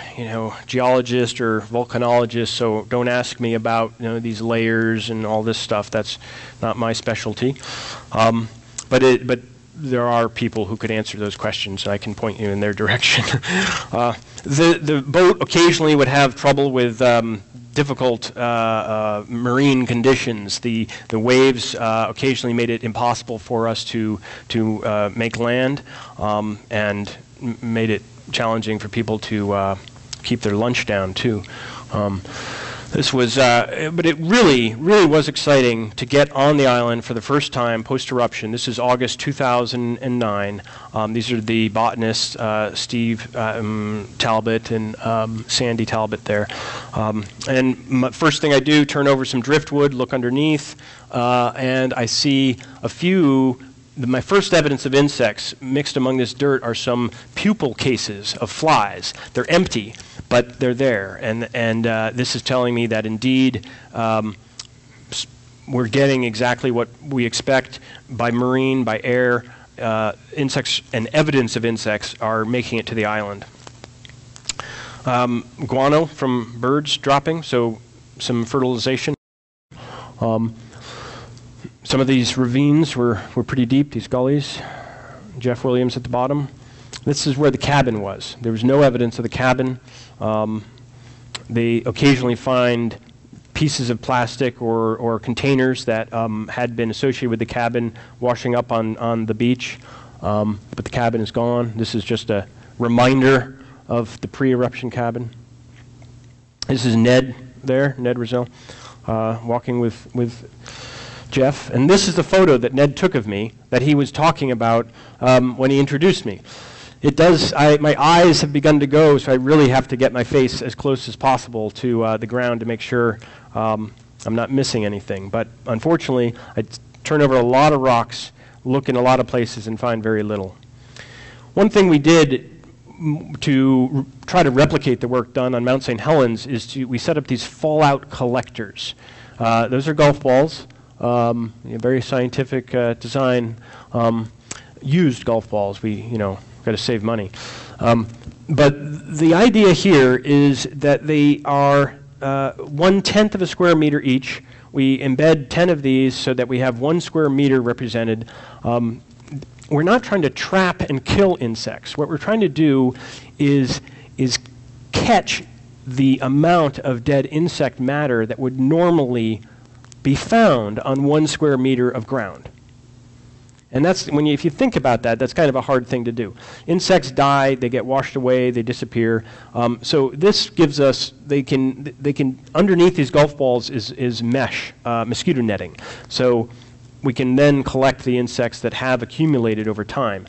Speaker 1: geologist or volcanologist, so don't ask me about these layers and all this stuff. That's not my specialty. But there are people who could answer those questions, and I can point you in their direction. The boat occasionally would have trouble with difficult marine conditions. The waves occasionally made it impossible for us to make land, and made it challenging for people to keep their lunch down too. This was, but it really was exciting to get on the island for the first time post-eruption. This is August 2009. These are the botanists, Steve Talbot and Sandy Talbot there. And first thing I do, turn over some driftwood, look underneath, and I see a few. My first evidence of insects mixed among this dirt are some pupal cases of flies. They're empty, but they're there. And this is telling me that indeed we're getting exactly what we expect by marine, by air. Insects and evidence of insects are making it to the island. Guano from birds dropping, so some fertilization. Some of these ravines were pretty deep, these gullies. Jeff Williams at the bottom. This is where the cabin was. There was no evidence of the cabin. They occasionally find pieces of plastic or containers that had been associated with the cabin washing up on the beach, but the cabin is gone. This is just a reminder of the pre-eruption cabin. This is Ned there, Ned Rizzo, walking with Jeff, and this is the photo that Ned took of me that he was talking about when he introduced me. It does, my eyes have begun to go, so I really have to get my face as close as possible to the ground to make sure I'm not missing anything. But unfortunately, I turn over a lot of rocks, look in a lot of places, and find very little. One thing we did to try to replicate the work done on Mount St. Helens is we set up these fallout collectors. Those are golf balls. Very scientific design. Used golf balls. We, got to save money. But the idea here is that they are 1/10 of a square meter each. We embed 10 of these so that we have 1 square meter represented. We're not trying to trap and kill insects. What we're trying to do is catch the amount of dead insect matter that would normally be found on 1 square meter of ground. And that's if you think about that, that's kind of a hard thing to do. Insects die, they get washed away, they disappear. So this gives us they can underneath these golf balls is mesh, mosquito netting. So we can then collect the insects that have accumulated over time.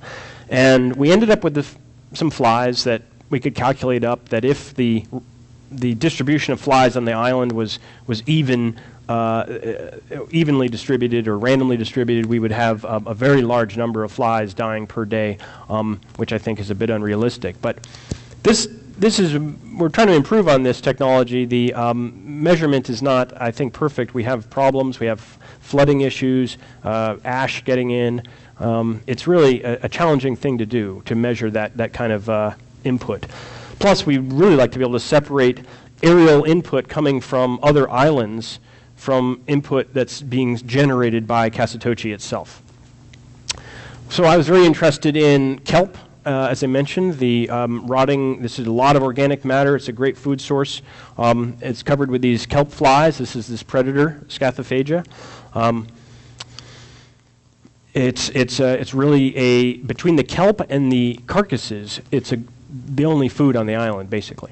Speaker 1: And we ended up with some flies that we could calculate up that if the distribution of flies on the island was evenly distributed or randomly distributed, we would have a very large number of flies dying per day, which I think is a bit unrealistic. But we're trying to improve on this technology. The measurement is not, I think, perfect. We have problems. We have flooding issues, ash getting in. It's really a challenging thing to do, to measure that kind of input. Plus, we'd really like to be able to separate aerial input coming from other islands from input that's being generated by Kasatochi itself. So I was very interested in kelp, as I mentioned. The rotting, this is a lot of organic matter. It's a great food source. It's covered with these kelp flies. This is this predator, Scathophaga. It's really between the kelp and the carcasses, it's the only food on the island, basically,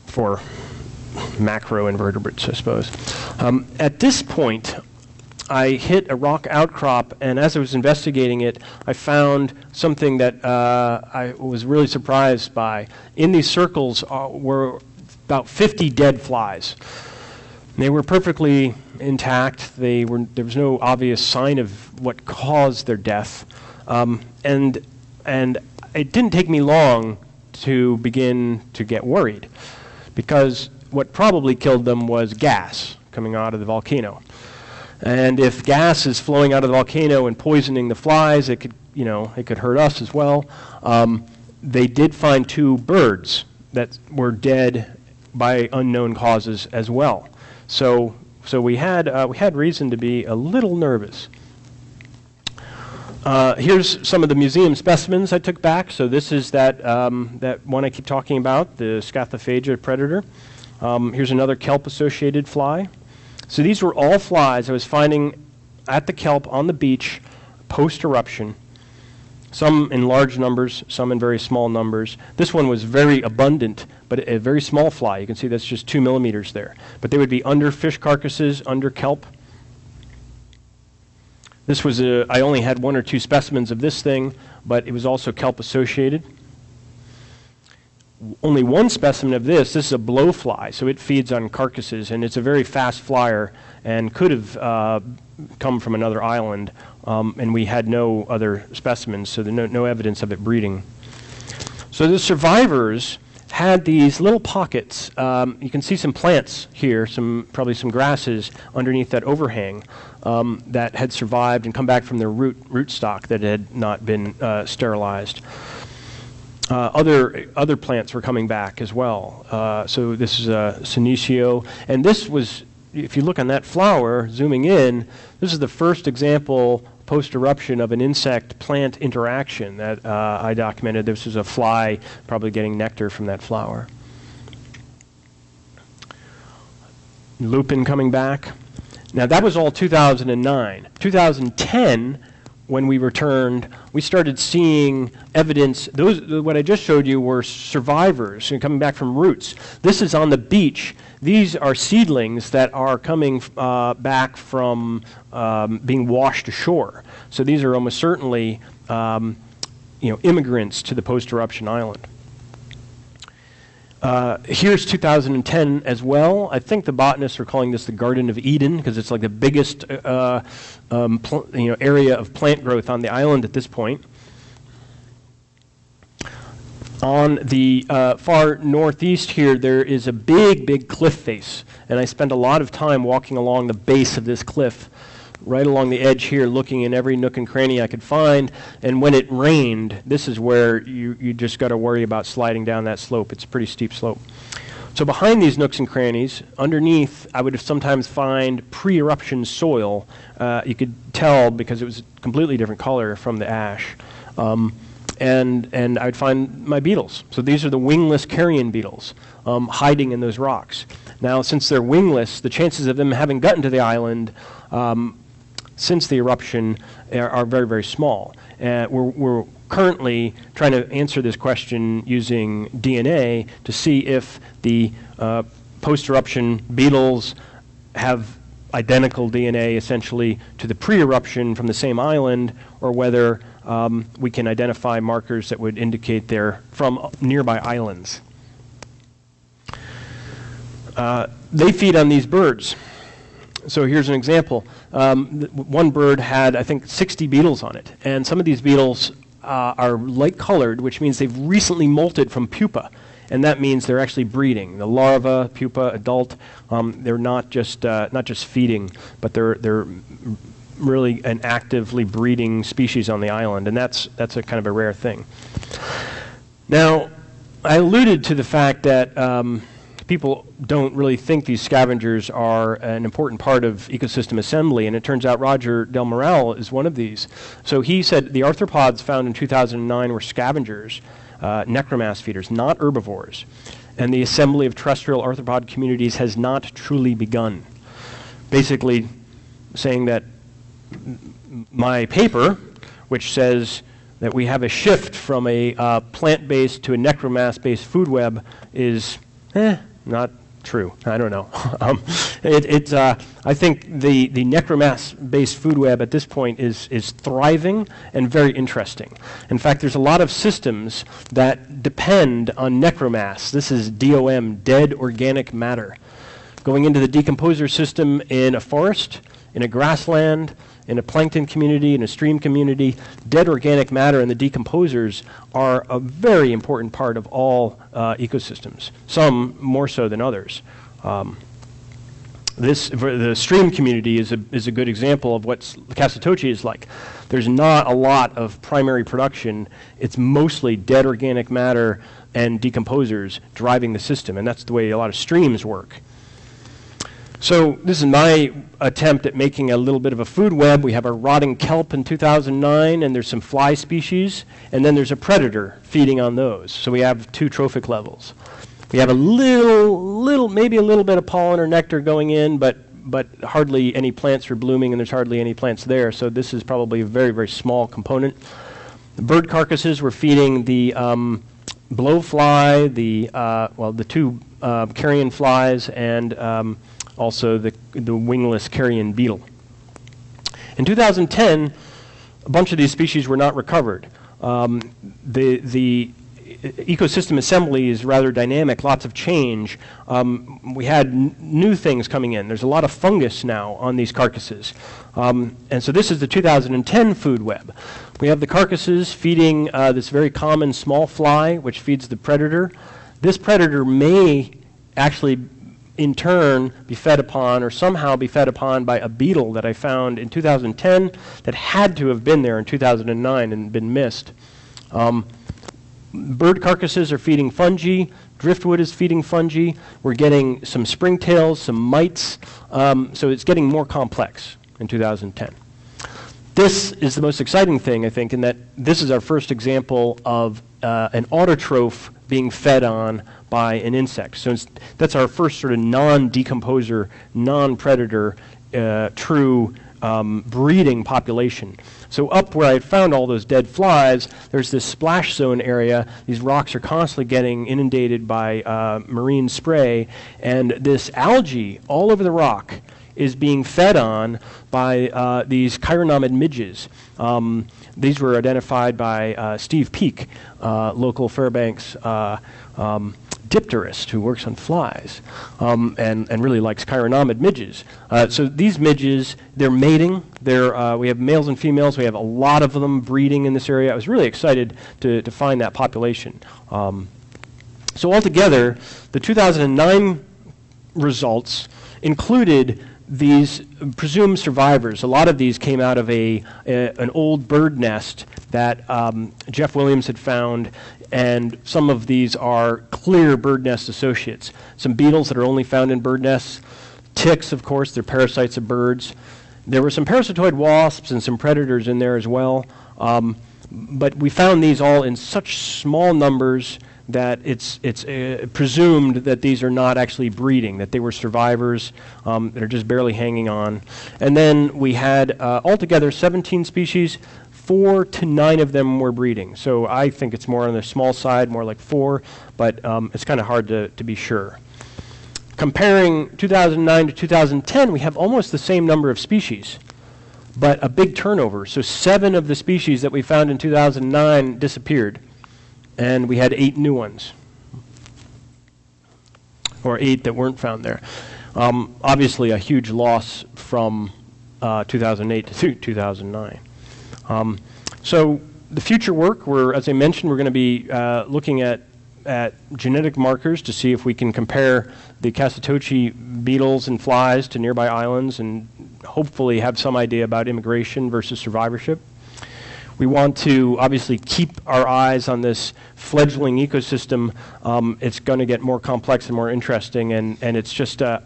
Speaker 1: for macroinvertebrates, I suppose. At this point, I hit a rock outcrop, and as I was investigating it, I found something that I was really surprised by. In these circles were about 50 dead flies. They were perfectly intact. There was no obvious sign of what caused their death. And it didn't take me long to begin to get worried, because what probably killed them was gas coming out of the volcano. And if gas is flowing out of the volcano and poisoning the flies, it could hurt us as well. They did find 2 birds that were dead by unknown causes as well. So we had reason to be a little nervous. Here's some of the museum specimens I took back. So this is that one I keep talking about, the Scathophaga predator. Here's another kelp-associated fly. So these were all flies I was finding at the kelp on the beach post-eruption, some in large numbers, some in very small numbers. This one was very abundant, but a very small fly. You can see that's just 2 millimeters there. But they would be under fish carcasses, under kelp. This was I only had 1 or 2 specimens of this thing, but it was also kelp-associated. Only 1 specimen of this is a blowfly, so it feeds on carcasses, and it's a very fast flyer and could have come from another island, and we had no other specimens, so there's no evidence of it breeding. So the survivors had these little pockets. You can see some plants here, probably some grasses underneath that overhang that had survived and come back from their root stock that had not been sterilized. Other plants were coming back as well. So this is a senecio, and this was, if you look on that flower, zooming in, this is the first example post-eruption of an insect-plant interaction that I documented. This is a fly probably getting nectar from that flower. Lupin coming back. Now that was all 2009. 2010, when we returned, we started seeing evidence. What I just showed you were survivors coming back from roots. This is on the beach. These are seedlings that are coming back from being washed ashore. So these are almost certainly immigrants to the post-eruption island. Here's 2010 as well. I think the botanists are calling this the Garden of Eden because it's like the biggest area of plant growth on the island at this point. On the far northeast here, there is a big cliff face, and I spent a lot of time walking along the base of this cliff, right along the edge here, looking in every nook and cranny I could find. And when it rained, this is where you just got to worry about sliding down that slope. It's a pretty steep slope. So behind these nooks and crannies, underneath, I would sometimes find pre-eruption soil. You could tell because it was a completely different color from the ash. And I would find my beetles. So these are the wingless carrion beetles hiding in those rocks. Now, since they're wingless, the chances of them having gotten to the island since the eruption are very, very small. We're currently trying to answer this question using DNA to see if the post-eruption beetles have identical DNA essentially to the pre-eruption from the same island, or whether we can identify markers that would indicate they're from nearby islands. They feed on these birds. So here's an example. One bird had, I think, 60 beetles on it. And some of these beetles are light-colored, which means they've recently molted from pupa. And that means they're actually breeding. The larva, pupa, adult, they're not just feeding, but they're really an actively breeding species on the island. And that's a kind of a rare thing. Now, I alluded to the fact that people don't really think these scavengers are an important part of ecosystem assembly, and it turns out Roger Del Moral is one of these. So he said the arthropods found in 2009 were scavengers, necromass feeders, not herbivores, and the assembly of terrestrial arthropod communities has not truly begun. Basically saying that my paper, which says that we have a shift from a plant-based to a necromass-based food web, is not true. I don't know. I think the necromass-based food web at this point is thriving and very interesting. In fact, there's a lot of systems that depend on necromass. This is DOM, dead organic matter. Going into the decomposer system in a forest, in a grassland, in a plankton community, in a stream community, dead organic matter and the decomposers are a very important part of all ecosystems, some more so than others. The stream community is a good example of what Kasatochi is like. There's not a lot of primary production. It's mostly dead organic matter and decomposers driving the system, and that's the way a lot of streams work. So this is my attempt at making a little bit of a food web. We have a rotting kelp in 2009, and there's some fly species, and then there's a predator feeding on those. So we have two trophic levels. We have a little, maybe a little bit of pollen or nectar going in, but hardly any plants are blooming, and there's hardly any plants there. So this is probably a very, very small component. The bird carcasses were feeding the blowfly, the two carrion flies, and also the wingless carrion beetle. In 2010, a bunch of these species were not recovered. The ecosystem assembly is rather dynamic, lots of change. We had new things coming in. There's a lot of fungus now on these carcasses. And so this is the 2010 food web. We have the carcasses feeding this very common small fly, which feeds the predator. This predator may actually in turn be fed upon or somehow be fed upon by a beetle that I found in 2010 that had to have been there in 2009 and been missed. Bird carcasses are feeding fungi. Driftwood is feeding fungi. We're getting some springtails, some mites. So it's getting more complex in 2010. This is the most exciting thing, I think, in that this is our first example of an autotroph being fed on by an insect. So that's our first sort of non-decomposer, non-predator, true breeding population. So up where I found all those dead flies, there's this splash zone area. These rocks are constantly getting inundated by marine spray, and this algae all over the rock is being fed on by these chironomid midges. These were identified by Steve Peake, local Fairbanks dipterist who works on flies and really likes chironomid midges. So these midges, they're mating. We have males and females. We have a lot of them breeding in this area. I was really excited to find that population. So altogether, the 2009 results included these presumed survivors, a lot of these came out of an old bird nest that Jeff Williams had found, and some of these are clear bird nest associates. Some beetles that are only found in bird nests, ticks, of course, they're parasites of birds. There were some parasitoid wasps and some predators in there as well, but we found these all in such small numbers that it's presumed that these are not actually breeding, that they were survivors that are just barely hanging on. And then we had altogether 17 species. 4 to 9 of them were breeding. So I think it's more on the small side, more like 4, but it's kind of hard to be sure. Comparing 2009 to 2010, we have almost the same number of species, but a big turnover. So 7 of the species that we found in 2009 disappeared, and we had 8 new ones, or 8 that weren't found there. Obviously a huge loss from 2008 to 2009. So the future work, as I mentioned, we're going to be looking at genetic markers to see if we can compare the Kasatochi beetles and flies to nearby islands and hopefully have some idea about immigration versus survivorship. We want to obviously keep our eyes on this fledgling ecosystem. It's going to get more complex and more interesting, and it's just a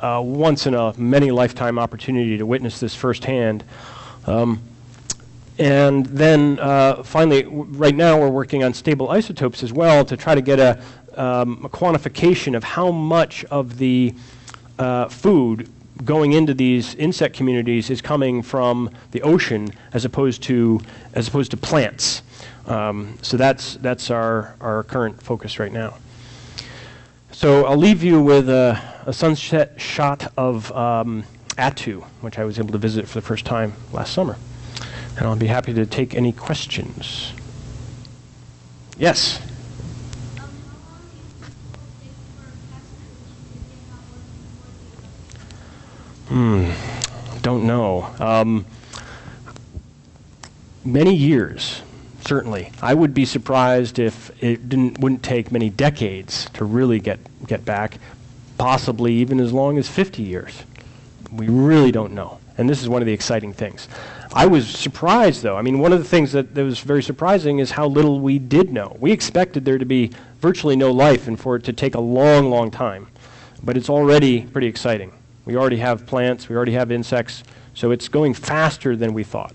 Speaker 1: once in a many lifetime opportunity to witness this firsthand. And then finally, right now we're working on stable isotopes as well to try to get a quantification of how much of the food going into these insect communities is coming from the ocean as opposed to plants. So that's our current focus right now. So I'll leave you with a sunset shot of Attu, which I was able to visit for the first time last summer. And I'll be happy to take any questions. Yes? Don't know. Many years, certainly. I would be surprised if it wouldn't take many decades to really get back, possibly even as long as 50 years. We really don't know. And this is one of the exciting things. I was surprised, though. I mean, one of the things that was very surprising is how little we did know. We expected there to be virtually no life and for it to take a long, long time. But it's already pretty exciting. We already have plants, we already have insects, so it's going faster than we thought.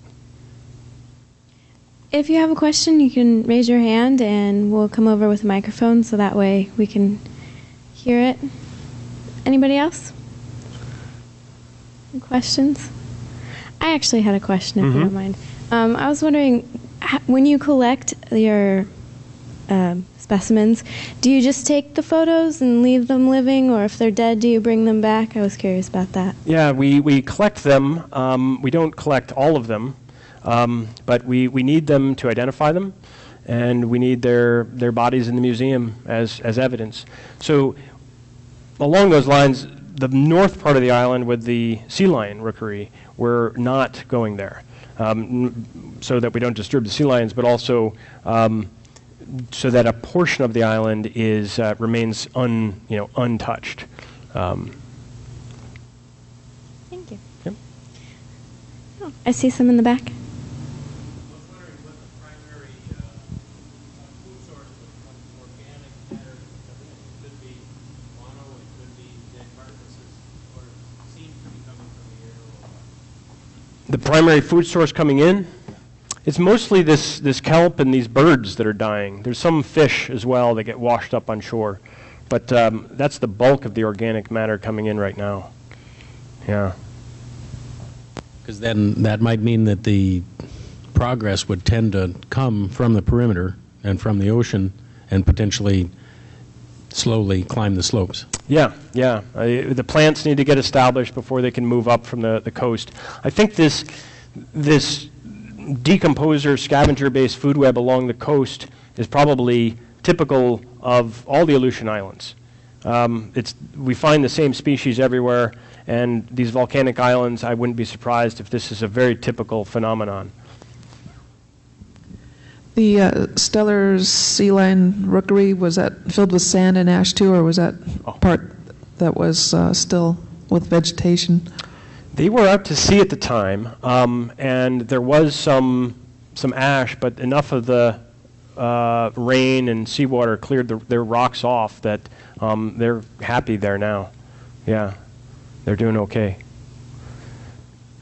Speaker 2: If you have a question, you can raise your hand and we'll come over with a microphone so that way we can hear it. Anybody else? Any questions? I actually had a question, if you don't mind. I was wondering, when you collect your specimens, do you just take the photos and leave them living, or if they're dead, do you bring them back? I was curious about that.
Speaker 1: Yeah, we collect them. We don't collect all of them, but we need them to identify them, and we need their bodies in the museum as evidence. So along those lines, the north part of the island with the sea lion rookery, we're not going there, so that we don't disturb the sea lions, but also so that a portion of the island is remains untouched.
Speaker 2: Thank you.
Speaker 1: Yep.
Speaker 2: Oh, I see some in the back.
Speaker 1: The primary food source coming in, it's mostly this kelp and these birds that are dying. There's some fish as well that get washed up on shore, but that's the bulk of the organic matter coming in right now. Yeah.
Speaker 3: Because then that might mean that the progress would tend to come from the perimeter and from the ocean and potentially slowly climb the slopes.
Speaker 1: Yeah. The plants need to get established before they can move up from the coast. I think this decomposer scavenger-based food web along the coast is probably typical of all the Aleutian Islands. We find the same species everywhere, and these volcanic islands, I wouldn't be surprised if this is a very typical phenomenon.
Speaker 4: The stellar sea lion rookery, was that filled with sand and ash too, or was that part that was still with vegetation?
Speaker 1: They were out to sea at the time, and there was some ash, but enough of the rain and seawater cleared their rocks off that they're happy there now. Yeah, they're doing okay.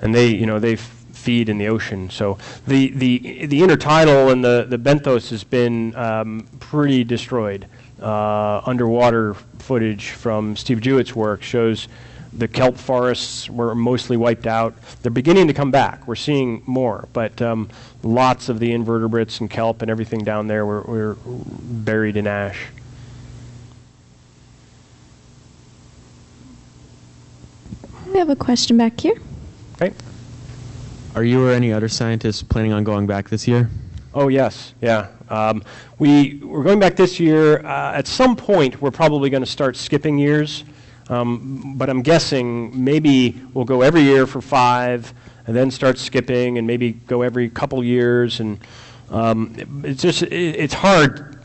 Speaker 1: And they feed in the ocean. So the intertidal and the benthos has been pretty destroyed. Underwater footage from Steve Jewett's work shows the kelp forests were mostly wiped out. They're beginning to come back. We're seeing more, but lots of the invertebrates and kelp and everything down there were buried in ash.
Speaker 2: We have a question back here.
Speaker 1: Okay.
Speaker 5: Are you or any other scientists planning on going back this year?
Speaker 1: Oh, yes. Yeah. We're going back this year. At some point, we're probably going to start skipping years. But I'm guessing maybe we'll go every year for 5 and then start skipping and maybe go every couple years. And it's hard.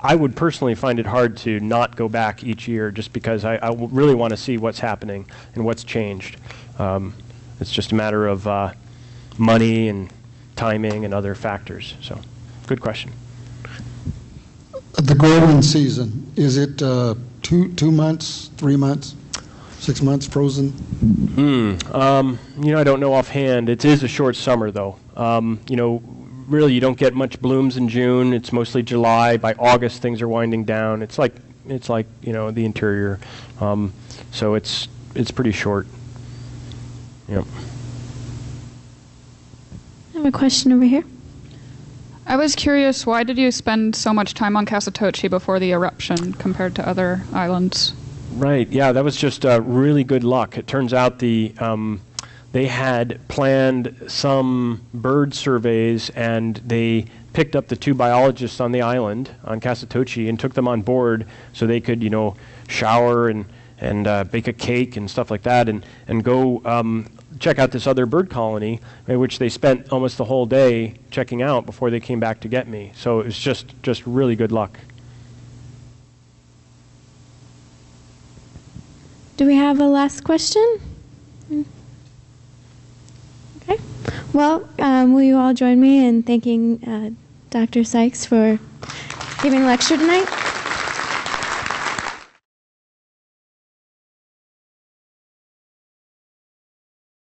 Speaker 1: I would personally find it hard to not go back each year just because I really want to see what's happening and what's changed. It's just a matter of money and timing and other factors. So, good question.
Speaker 6: The growing season, is it 2 months, 3 months, 6 months frozen?
Speaker 1: I don't know offhand. It is a short summer, though. Really, you don't get much blooms in June. It's mostly July. By August, things are winding down. It's like the interior. So it's pretty short. Yep.
Speaker 2: I have a question over here.
Speaker 7: I was curious, why did you spend so much time on Kasatochi before the eruption compared to other islands?
Speaker 1: Right, yeah, that was just really good luck. It turns out they had planned some bird surveys, and they picked up the 2 biologists on the island, on Kasatochi, and took them on board so they could, shower and bake a cake and stuff like that, and go check out this other bird colony, which they spent almost the whole day checking out before they came back to get me. So it was just really good luck.
Speaker 2: Do we have a last question? Okay. Well, will you all join me in thanking Dr. Sykes for giving a lecture tonight?